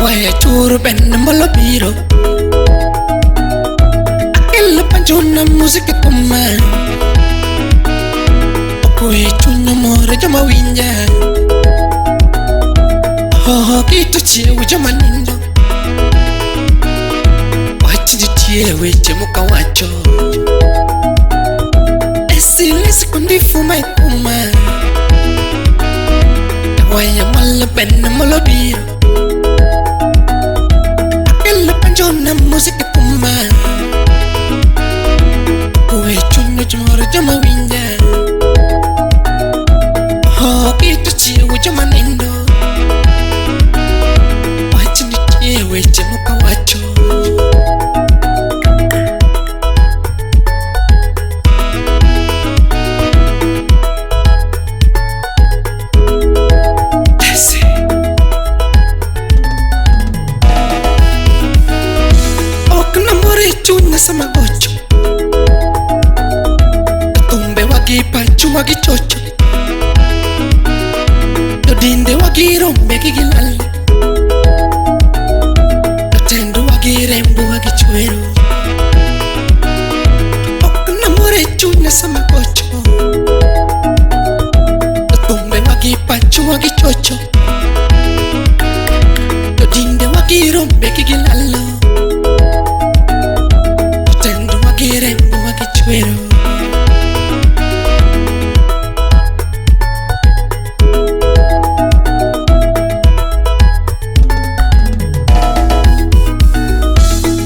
Waya churu ben molo biro Akella panjona musika kuma Opue chunya more jama winja Ho kitu chiewe jama nindo Wachi di chiewe chemuka wacho Esile kundi fuma ikuma Waya mala ben molo biro Jona musika kuma Uwe chunya chumore jama winja Ho kitu chiewe jama nindo Wachi ni chiewe chemuka wacho Chunya sama gocho Tumbe wagi pachu wagi chocho Dodinde wagi rombe gigilal Tendo wagi rembo wagi chuero Oknamore chunya sama gocho Tumbe wagi pachu wagi chocho Dodinde wagi rombe gigilal Rembo wagi chuero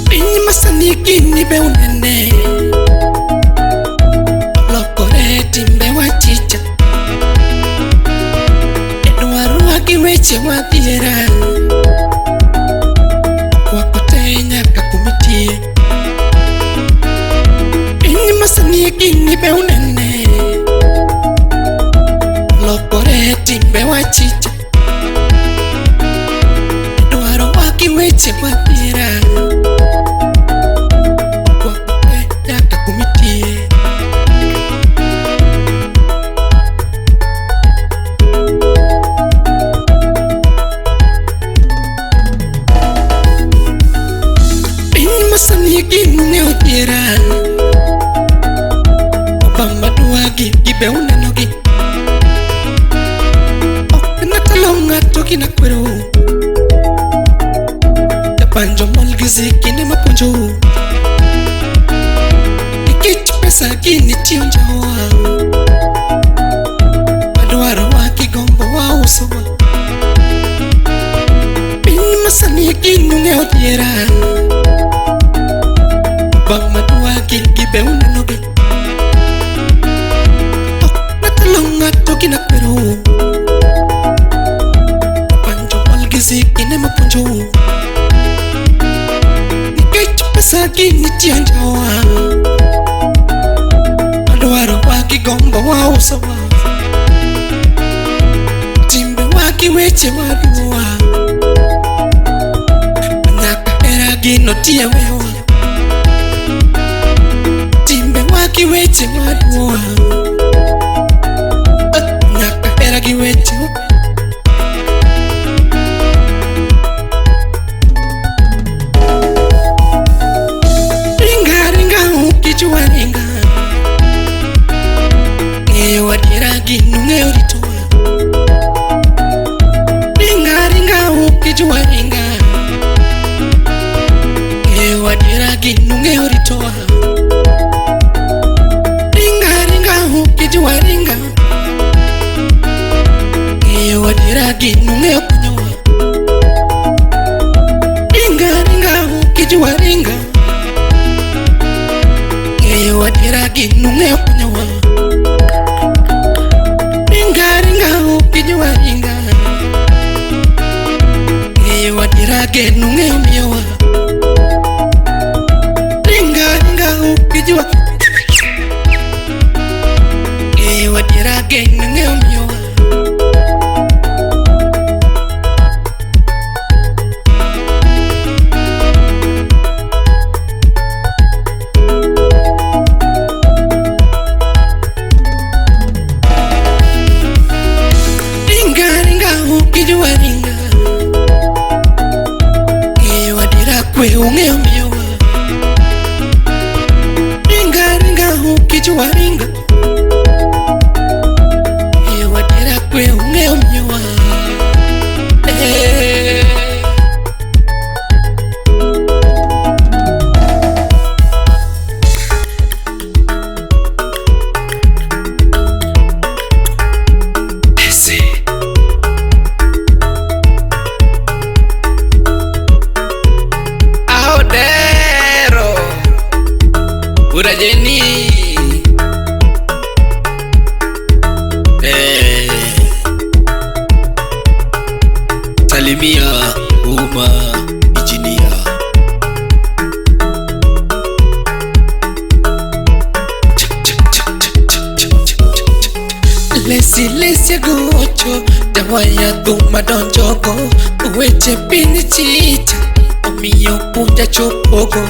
Pinyi masani kini be unene Lokore timbe wachicha Edwaru wagi weche wadhiera Wakotenya kakumitie Masani kini be unene Lokore timbe wachicha Dwaro waki weche wadhira Wakwe yaka kumitie Pinyi masani kini wadhira Gibe unenogi Natalonga toki na kwero Tapanjo molgizi kine mapunjo Ikichi pesa kini tionjawa Maduaro waki gombo wa usowa Pini masani kinu ngeo diera Bamaduagi gibe unenogi Longa toki na kwero Panjo walgizi kine mapunjo Nikechu pesa kini chianjawa Maduaro waki gombo wa usawa Timbe waki weche wadua Naka era gino tia wewa Timbe waki weche wadua Gi wecho Ringa ringa ukichua ringa Ngeo wadira ginu ngeo ritoa Ringa ringa ukichua ringa Ngeo wadira ginu ngeo ritoa Ringa ringa ukichua ringa Wadira ginu ngeo kunyawa Ringa ringa ukijua ringa Wadira ginu ngeo kunyawa Ringa ringa ukijua ringa Wadira ginu ngeo miyawa Ringa ringa ukijua Wadira ginu ngeo miyawa kwe ung'eyo miyowa. Ringa ringa ukijua ringa, wadira kwe ung'eyo miyowa. Ura Jenny, salimia uma ijinia. Lesi gocho, dawaya guma don jogo, uweche pini chicha, omiyo punja chopogo.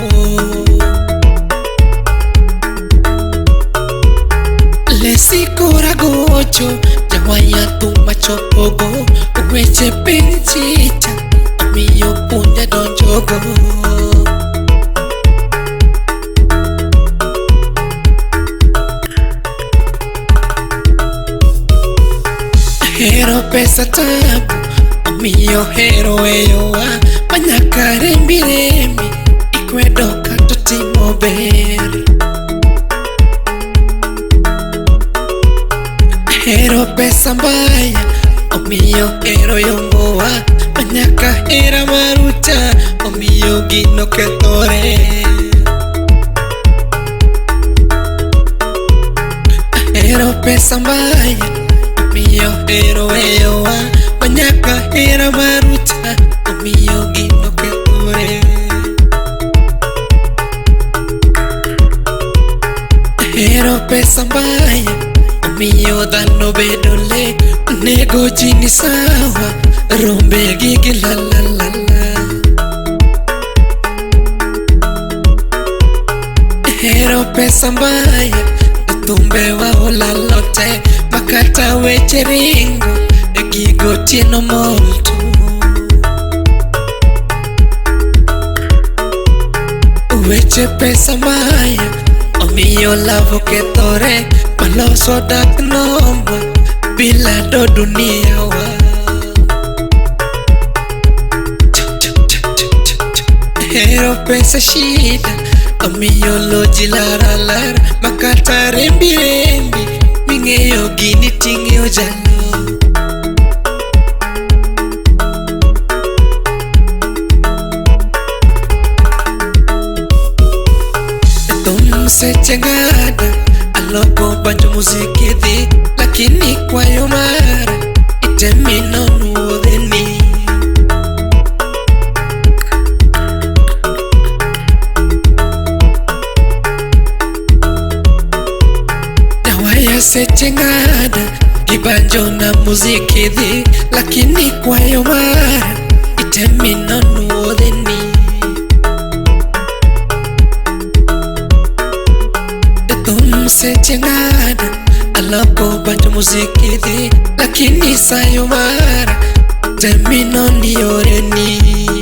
Lesi kora gocho, dawaya guma chopogo, uweche pini chicha, omiyo punja don jogo. Hero pesa tabu, omiyo hero eyowa, manyaka rembi rembi, ikwedo kato timo ber. Hero pesa mbaya, omiyo hero yombowa, manyaka hera marucha, omiyo gino kethore. Hero pesa mbaya, omiyo hero eyowa, manyaka hera marucha, omiyo gino kethore. Hero pesa mbaya, omiyo dhano bedo le, nego jini sawa, rombe gigi la la la la. Hero pesa mbaya, tumbe wa olalote, makata weche ringo, gigo tieno molto. Weche pesa mbaya, omiyo lavo kethore, maloso dak nomba, bila do dunia wa. Hero pesa shida, omiyo loji lara lara, makata rembi rembi, ming'eyo gini ting'eyo jalo. Thum seche ngada, aloko banjo muziki dhi, lakini kwayo mara, itemi nonuodheni. Dawaya seche ngada, gibanjo na muziki dhi, lakini kwayo mara, itemi nonuodheni. Seche ngada, aloko banjo muziki dhi, lakini sayo mara, temi non yoreni.